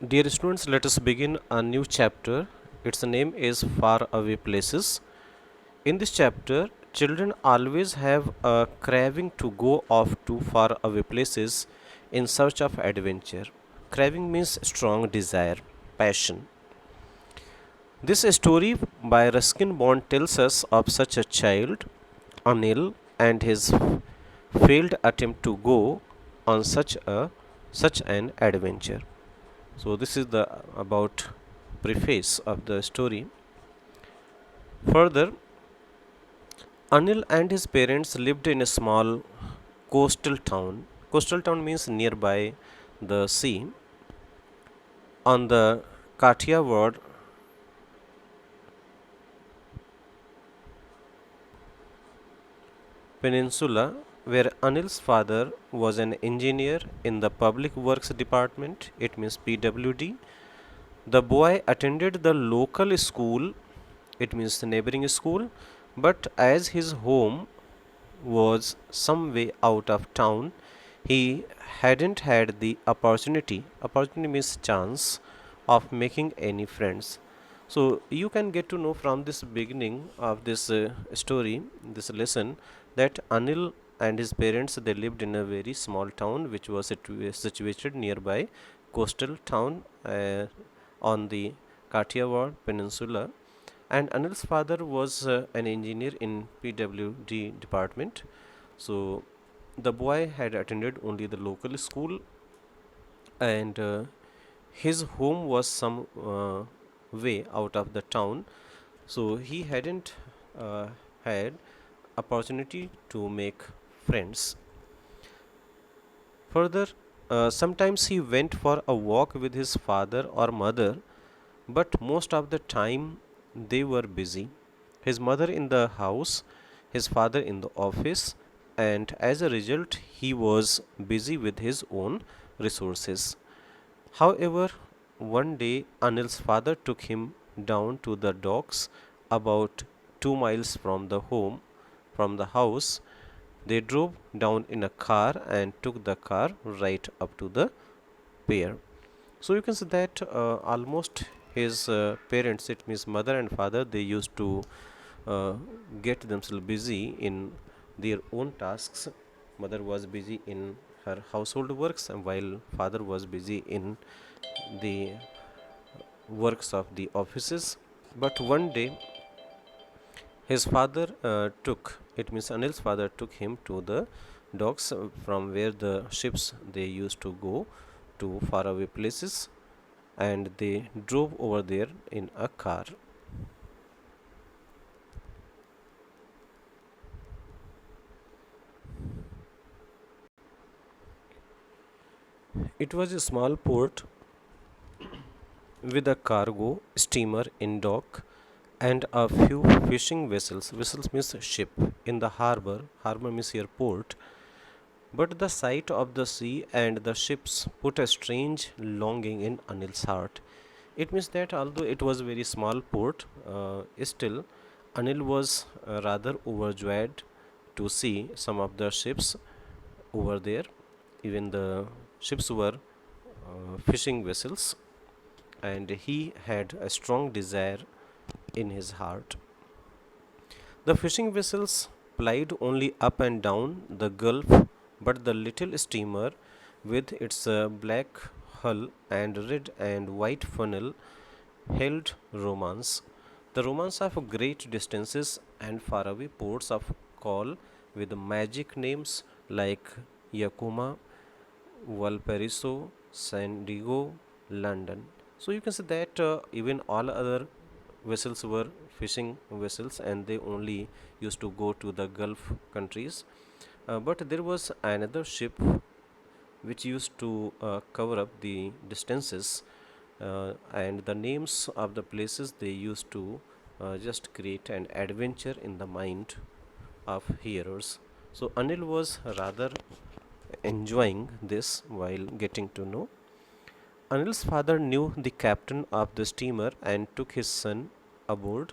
Dear students, let us begin a new chapter. Its name is Far Away Places. In this chapter, children always have a craving to go off to far away places in search of adventure. Craving means strong desire, passion. This story by Ruskin Bond tells us of such a child, Anil, and his failed attempt to go on such an adventure. So this is the about preface of the story. Further, Anil and his parents lived in a small coastal town. Coastal town means nearby the sea on the Kathiawar Peninsula, where Anil's father was an engineer in the Public Works Department. It means PWD. The boy attended the local school, it means the neighboring school, but as his home was some way out of town, he hadn't had the opportunity means chance, of making any friends. So you can get to know from this beginning of this story, this lesson, that Anil and his parents they lived in a very small town which was situated nearby coastal town on the Kathiawar Peninsula, and Anil's father was an engineer in PWD department. So the boy had attended only the local school, and his home was some way out of the town, so he hadn't had opportunity to make friends. Further, sometimes he went for a walk with his father or mother, but most of the time they were busy. His mother in the house, his father in the office, and as a result, he was busy with his own resources. However, one day Anil's father took him down to the docks about 2 miles from the house. They drove down in a car and took the car right up to the pier. So you can say that almost his parents, it means mother and father, they used to uh, get themselves busy in their own tasks. Mother was busy in her household works, and while father was busy in the works of the offices. But one day, his father it means Anil's father took him to the docks from where the ships they used to go to faraway places, and they drove over there in a car. It was a small port with a cargo steamer in dock and a few fishing vessels. Vessels means ship in the harbor. Harbor means here port. But the sight of the sea and the ships put a strange longing in Anil's heart. It means that although it was a very small port, still Anil was rather overjoyed to see some of the ships over there. Even the ships were fishing vessels, and he had a strong desire in his heart. The fishing vessels plied only up and down the gulf, but the little steamer, with its black hull and red and white funnel, held romance. The romance of great distances and faraway ports of call with magic names like Yakuma, Valparaiso, San Diego, London. So you can say that even all other vessels were fishing vessels, and they only used to go to the Gulf countries. But there was another ship which used to cover up the distances, and the names of the places they used to just create an adventure in the mind of hearers. So Anil was rather enjoying this while getting to know. Anil's father knew the captain of the steamer and took his son aboard.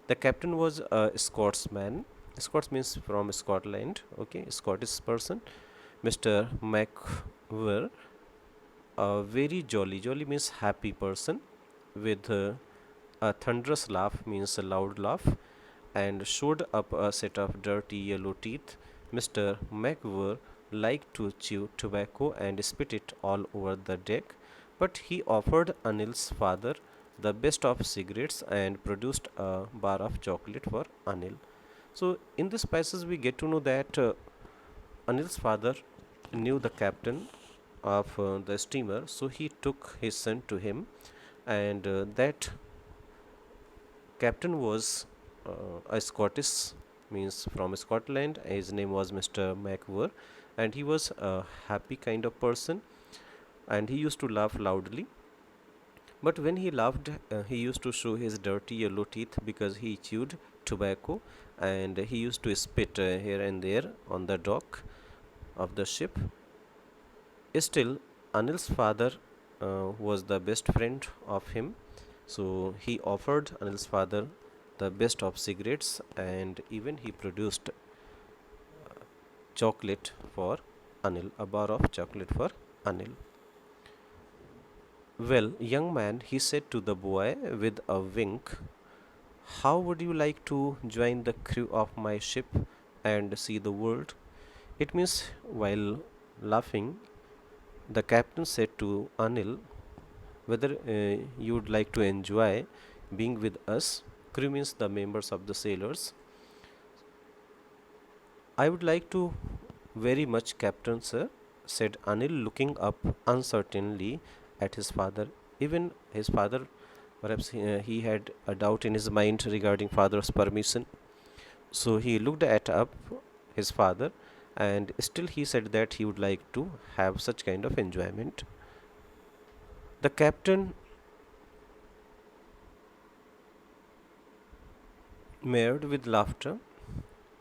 The captain was a Scotsman. Scots means from Scotland, okay, Scottish person, Mr. MacWer. a very jolly, jolly means happy person, with a thunderous laugh means a loud laugh, and showed up a set of dirty yellow teeth. Mr. McWhirr liked to chew tobacco and spit it all over the deck, but he offered Anil's father the best of cigarettes and produced a bar of chocolate for Anil. So, in this passage, we get to know that Anil's father knew the captain of the steamer, so he took his son to him, and that captain was a Scottish, means from Scotland. His name was Mr. McWhirr, and he was a happy kind of person, and he used to laugh loudly. But when he laughed, he used to show his dirty yellow teeth because he chewed tobacco, and he used to spit here and there on the dock of the ship. Still, Anil's father was the best friend of him, so he offered Anil's father the best of cigarettes, and even he produced chocolate for Anil, a bar of chocolate for Anil. Well, young man, he said to the boy with a wink, how would you like to join the crew of my ship and see the world? It means, while laughing, the captain said to Anil, whether you would like to enjoy being with us. Crew means the members of the sailors. I would like to very much, Captain sir, said Anil, looking up uncertainly at his father. Even his father, perhaps he had a doubt in his mind regarding father's permission. So he looked at up his father, and still he said that he would like to have such kind of enjoyment. The captain, marred with laughter,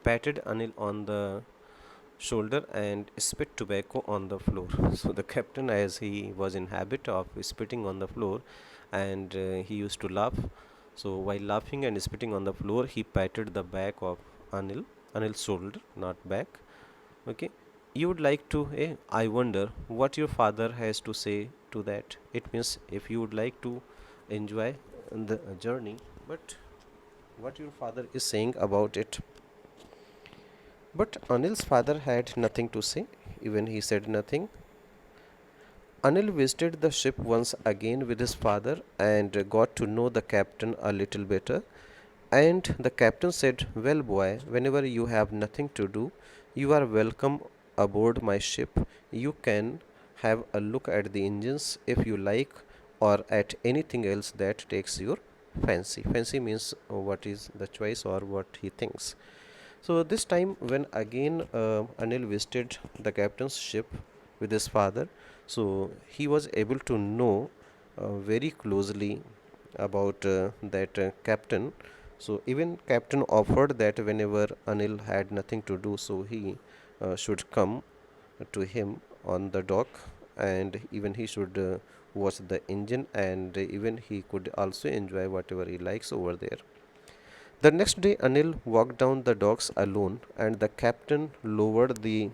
patted Anil on the shoulder and spit tobacco on the floor. So the captain, as he was in habit of spitting on the floor, and he used to laugh. So while laughing and spitting on the floor, he patted the back of Anil's shoulder, not back. Okay. You would like to, I wonder what your father has to say to that. It means if you would like to enjoy the journey, but what your father is saying about it. But Anil's father had nothing to say, even he said nothing. Anil visited the ship once again with his father and got to know the captain a little better. And the captain said, well, boy, whenever you have nothing to do, you are welcome aboard my ship. You can have a look at the engines if you like, or at anything else that takes your fancy. Fancy means what is the choice or what he thinks. So this time, when again Anil visited the captain's ship with his father, so he was able to know very closely about that captain. So even captain offered that whenever Anil had nothing to do, so he should come to him on the dock, and even he should watch the engine, and even he could also enjoy whatever he likes over there. The next day, Anil walked down the docks alone, and the captain lowered the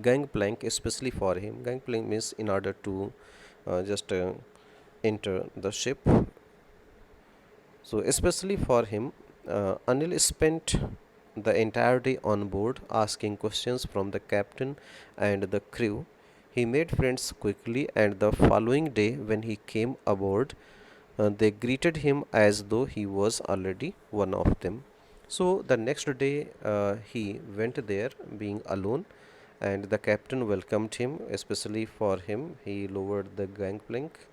gangplank especially for him. Gangplank means in order to just enter the ship. So, especially for him, Anil spent the entire day on board asking questions from the captain and the crew. He made friends quickly, and the following day, when he came aboard, they greeted him as though he was already one of them. So the next day he went there being alone, and the captain welcomed him, especially for him. He lowered the gangplank,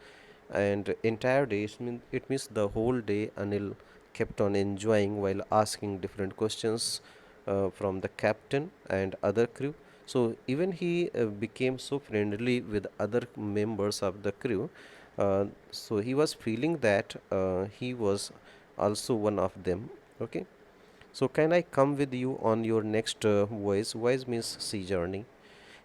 and entire day, it means the whole day, Anil kept on enjoying while asking different questions from the captain and other crew. So even he became so friendly with other members of the crew, so he was feeling that he was also one of them. Okay. So can I come with you on your next voyage? Voyage means sea journey.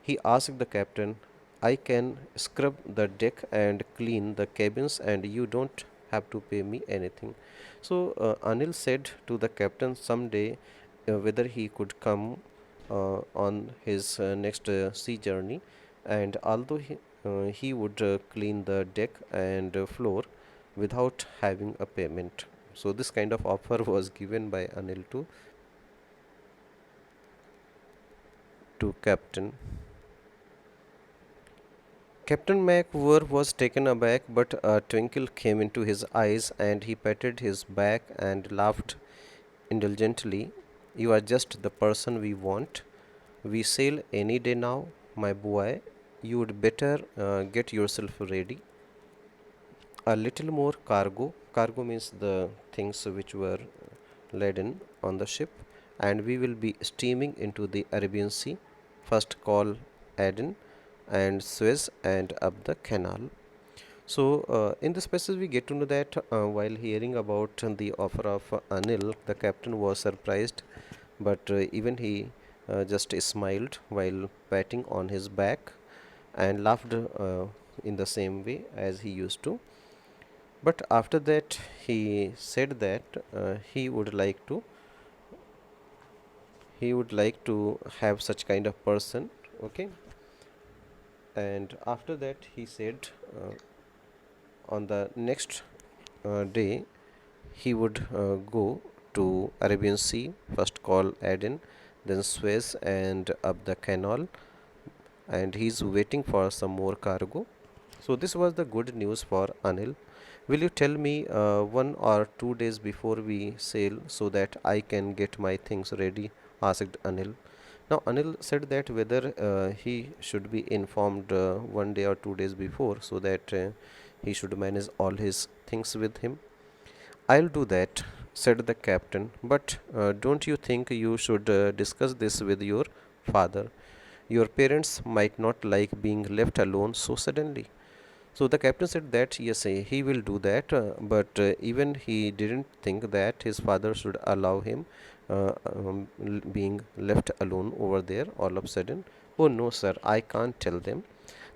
He asked the captain, I can scrub the deck and clean the cabins, and you don't have to pay me anything. So Anil said to the captain someday whether he could come on his next sea journey, and although he would clean the deck and floor without having a payment. So this kind of offer was given by Anil to Captain. Captain MacWhirr was taken aback, but a twinkle came into his eyes, and he patted his back and laughed indulgently. You are just the person we want. We sail any day now, my boy. You would better get yourself ready. A little more cargo. Cargo means the things which were laden on the ship, and we will be steaming into the Arabian Sea. First call Aden and Suez and up the canal. So, in this passage, we get to know that while hearing about the offer of Anil, the captain was surprised, but even he just smiled while patting on his back and laughed in the same way as he used to. But after that, he said that he would like to have such kind of person. Okay, and after that, he said on the next day he would go to Arabian Sea, first call Aden, then Suez and up the canal, and he's waiting for some more cargo. So this was the good news for Anil. Will you tell me 1 or 2 days before we sail so that I can get my things ready? Asked Anil. Now Anil said that whether he should be informed 1 day or 2 days before so that he should manage all his things with him. I'll do that, said the captain. But don't you think you should discuss this with your father? Your parents might not like being left alone so suddenly. So the captain said that yes, he will do that, but even he didn't think that his father should allow him being left alone over there all of a sudden. Oh no, sir, I can't tell them.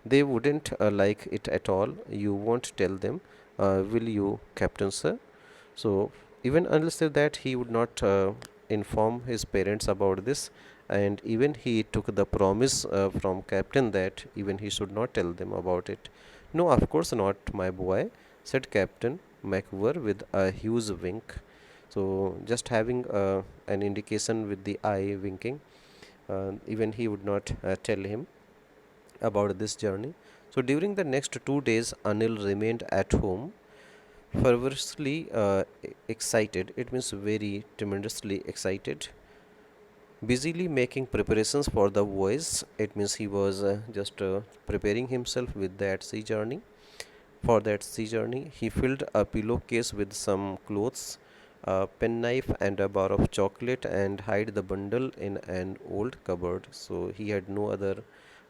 They wouldn't like it at all. You won't tell them, will you, Captain, sir? So even unless that he would not inform his parents about this, and even he took the promise from captain that even he should not tell them about it. No, of course not, my boy, said Captain MacWhirr with a huge wink. So just having an indication with the eye winking, even he would not tell him about this journey. So during the next 2 days, Anil remained at home fervorously excited. It means very tremendously excited, busily making preparations for the voyage. It means he was just preparing himself with that sea journey. For that sea journey, he filled a pillowcase with some clothes, a penknife, and a bar of chocolate, and hid the bundle in an old cupboard. So he had no other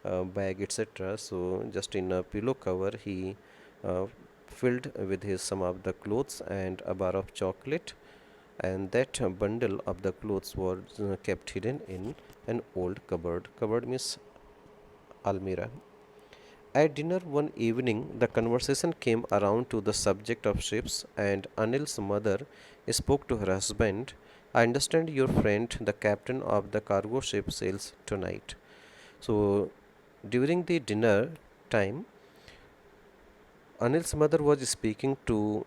bag, etc. So just in a pillow cover, he uh, filled with his some of the clothes and a bar of chocolate, and that bundle of the clothes was kept hidden in an old cupboard. Cupboard means almirah. At dinner one evening, the conversation came around to the subject of ships, and Anil's mother spoke to her husband. I understand your friend, the captain of the cargo ship, sails tonight. So, during the dinner time, Anil's mother was speaking to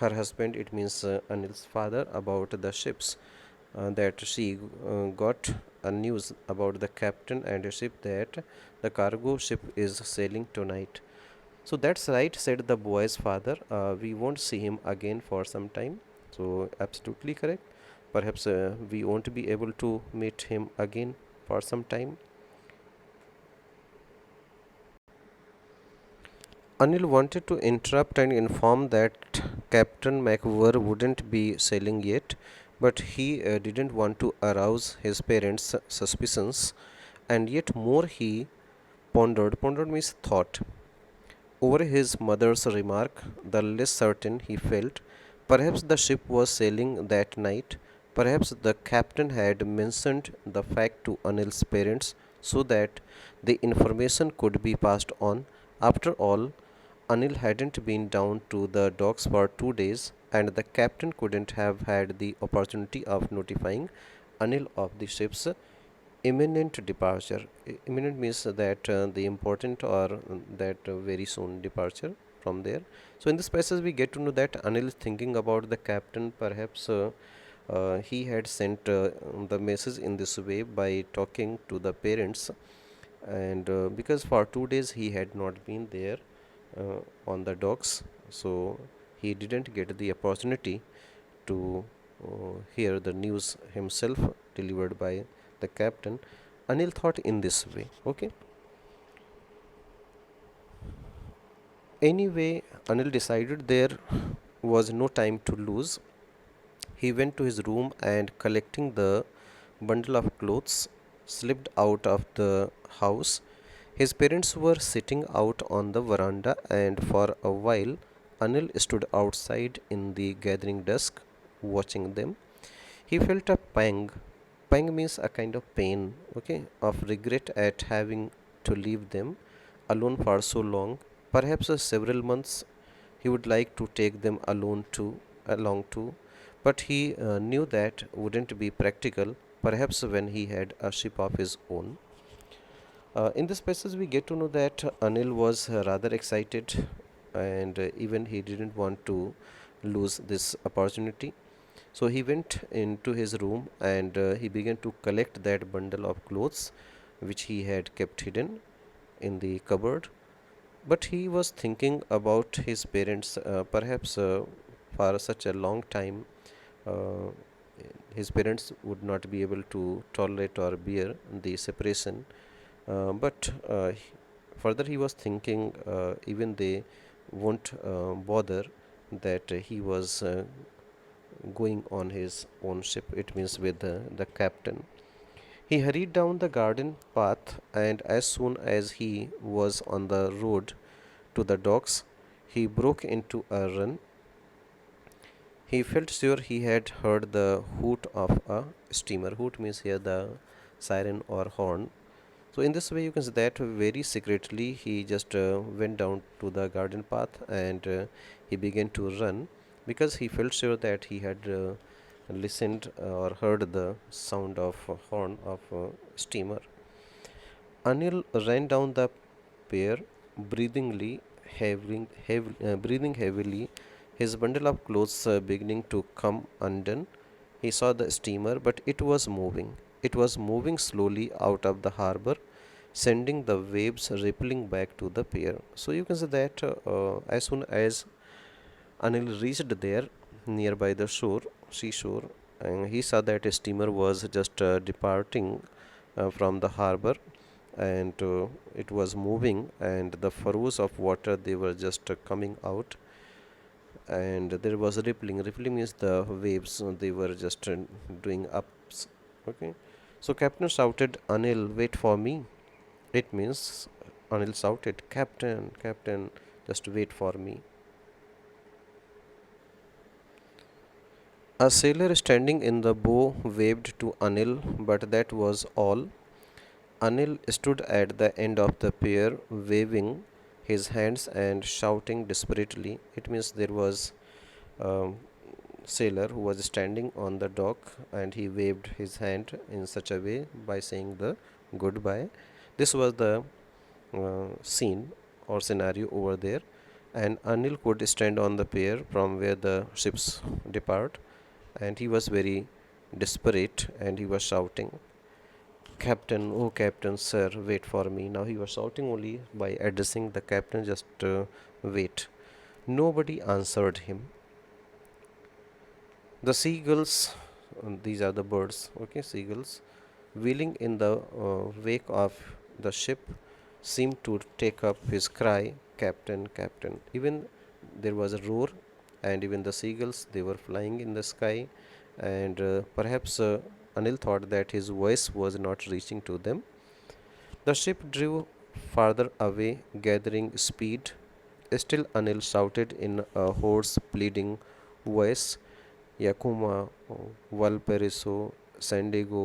her husband, it means Anil's father, about the ships. That she got a news about the captain and a ship that the cargo ship is sailing tonight. So that's right, said the boy's father. We won't see him again for some time. So absolutely correct. Perhaps we won't be able to meet him again for some time. Anil wanted to interrupt and inform that Captain MacWhirr wouldn't be sailing yet, but he didn't want to arouse his parents' suspicions, and yet more he pondered. Pondered means thought. Over his mother's remark, the less certain he felt. Perhaps the ship was sailing that night. Perhaps the captain had mentioned the fact to Anil's parents so that the information could be passed on. After all, Anil hadn't been down to the docks for 2 days, and the captain couldn't have had the opportunity of notifying Anil of the ship's Imminent departure. Imminent means that the important or that very soon departure from there. So in this passage we get to know that Anil is thinking about the captain. Perhaps he had sent the message in this way by talking to the parents, and because for 2 days he had not been there on the docks, so he didn't get the opportunity to hear the news himself delivered by the captain. Anil thought in this way, okay. Anyway, Anil decided there was no time to lose. He went to his room and, collecting the bundle of clothes, slipped out of the house. His parents were sitting out on the veranda, and for a while Anil stood outside in the gathering dusk, watching them. He felt a pang. Pang means a kind of pain, okay, of regret at having to leave them alone for so long. Perhaps several months. He would like to take them along too, but he knew that wouldn't be practical. Perhaps when he had a ship of his own. In this passage, we get to know that Anil was rather excited, and even he didn't want to lose this opportunity. So he went into his room and he began to collect that bundle of clothes which he had kept hidden in the cupboard. But he was thinking about his parents, perhaps for such a long time. Uh, his parents would not be able to tolerate or bear the separation. But further, he was thinking even they won't bother that he was going on his own ship, it means with the captain. He hurried down the garden path, and as soon as he was on the road to the docks, he broke into a run. He felt sure he had heard the hoot of a steamer. Hoot means here the siren or horn. So in this way, you can say that very secretly he just went down to the garden path and he began to run because he felt sure that he had listened or heard the sound of a horn of a steamer. Anil ran down the pier, breathing heavily, his bundle of clothes beginning to come undone. He saw the steamer, but it was moving. It was moving slowly out of the harbor, sending the waves rippling back to the pier. So you can say that as soon as Anil reached there, nearby the seashore, and he saw that a steamer was just departing from the harbor, and it was moving, and the furrows of water they were just coming out, and there was rippling. Rippling means the waves they were just doing ups. Okay, so captain shouted, "Anil, wait for me." It means Anil shouted, "Captain, Captain, just wait for me." A sailor standing in the bow waved to Anil, but that was all. Anil stood at the end of the pier, waving his hands and shouting desperately. It means there was a sailor who was standing on the dock and he waved his hand in such a way by saying the goodbye. This was the scene or scenario over there, and Anil could stand on the pier from where the ships depart, and he was very desperate and he was shouting, "Captain, oh captain, sir, wait for me." Now he was shouting only by addressing the captain, just wait. Nobody answered him. The seagulls, these are the birds, okay, seagulls, wheeling in the wake of the ship, seemed to take up his cry, "Captain, Captain." Even there was a roar, and even the seagulls they were flying in the sky, and perhaps Anil thought that his voice was not reaching to them. The ship drew farther away, gathering speed. Still, Anil shouted in a hoarse, pleading voice, Yakuma, Valparaiso, San Diego,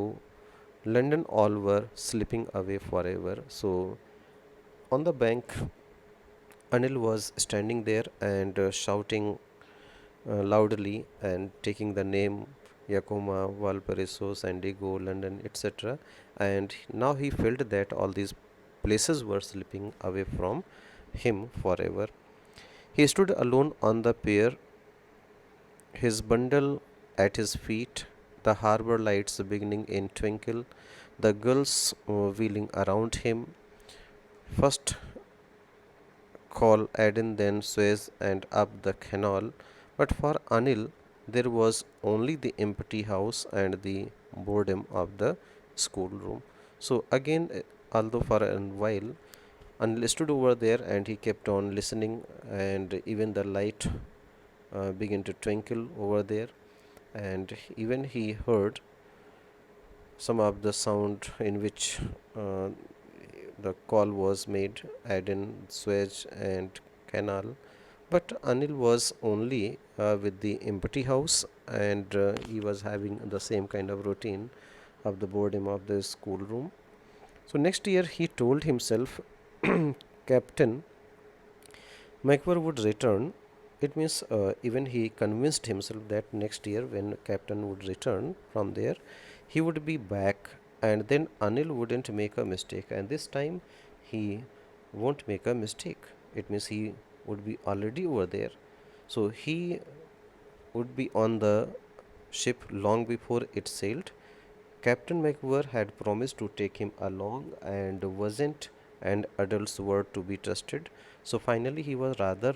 London, all were slipping away forever. So, on the bank, Anil was standing there and shouting loudly and taking the name Yakoma, Valparaiso, San Diego, London, etc. And now he felt that all these places were slipping away from him forever. He stood alone on the pier, his bundle at his feet, the harbor lights beginning in twinkle, the gulls wheeling around him. First call Aden, then Suez, and up the canal. But for Anil, there was only the empty house and the boredom of the schoolroom. So again, although for a while, Anil stood over there and he kept on listening, and even the light began to twinkle over there, and even he heard some of the sound in which uh, the call was made, Aden, Suez, and Canal. But Anil was only with the empty house, and he was having the same kind of routine of the boredom of the schoolroom. So next year he told himself, Captain McWhirr would return. It means even he convinced himself that next year, when Captain would return from there, he would be back, and then Anil wouldn't make a mistake. And this time, he won't make a mistake. It means he would be already over there. So he would be on the ship long before it sailed. Captain McWhirr had promised to take him along and wasn't an adult's word to be trusted. So finally, he was rather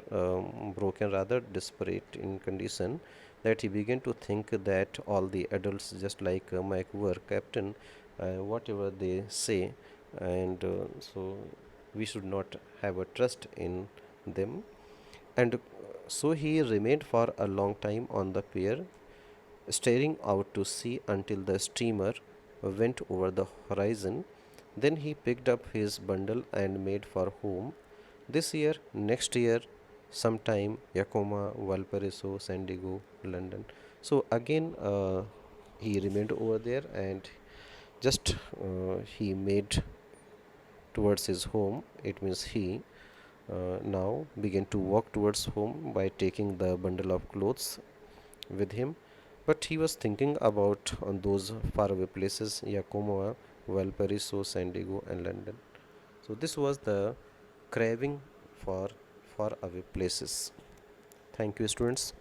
broken, rather desperate in condition, that he began to think that all the adults, just like McWhirr, Captain, whatever they say, and so we should not have a trust in them. And so he remained for a long time on the pier, staring out to sea until the steamer went over the horizon. Then he picked up his bundle and made for home. This year, next year, sometime Yakoma, Valparaiso, San Diego, London. So again, he remained over there, and just he made towards his home. It means he now began to walk towards home by taking the bundle of clothes with him. But he was thinking about on those faraway places, Yakoma, Valparaiso, San Diego, and London. So this was the craving for faraway places. Thank you, students.